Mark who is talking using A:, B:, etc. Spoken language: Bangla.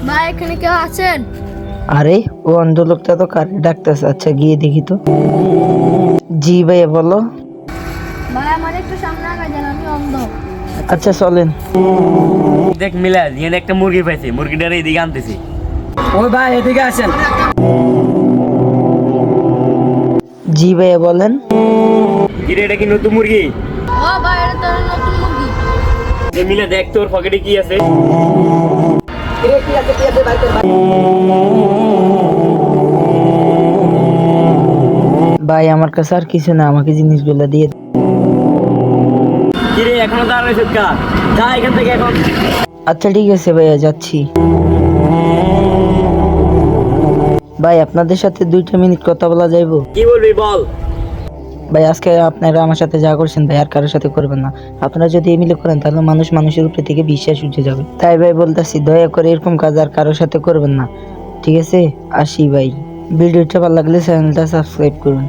A: ভাই এখানে কেউ আছেন?
B: আরে ও অন্ধ লোকটা তো কারে ডাকতেছে, আচ্ছা গিয়ে দেখি তো। জি ভাইয়া বলো।
A: ভাই আমার একটু সামনে আগায় যান, আমি অন্ধ।
B: আচ্ছা চলেন।
C: দেখ মিলাদ, এখানে একটা মুরগি পাইছি, মুরগিটার এইদিকে আনতেছি।
D: ওই ভাই এদিকে আসেন।
B: জি ভাইয়া বলেন।
C: কিরে এটা কি নতুন মুরগি?
A: ও ভাই এটা তো নতুন মুরগি।
C: মিলা দেখ তোর পকেটে কি আছে।
B: ভাই আমার কাছে আর কিছু না, আমাকে জিনিসগুলো দিয়ে দিন।
C: কিরে এখনো দাঁড়াইছিস কা? যা এখান থেকে এখন।
B: আচ্ছা ঠিক আছে ভাইয়া, যাচ্ছি। ভাই আপনাদের সাথে 2টা মিনিট কথা বলা যাইবো?
C: কি বলবি বল।
B: ভাই আজকে আপনারা আমার সাথে যা করছেন ভাই আর কারোর সাথে করবেন না। আপনারা যদি এমিলে করেন তাহলে মানুষ মানুষের উপরে থেকে বিশ্বাস উঠে যাবে। তাই ভাই বলতেছি, দয়া করে এরকম কাজ আর কারোর সাথে করবেন না, ঠিক আছে? আসি ভাই। ভিডিওটা ভালো লাগলে চ্যানেলটা সাবস্ক্রাইব করুন।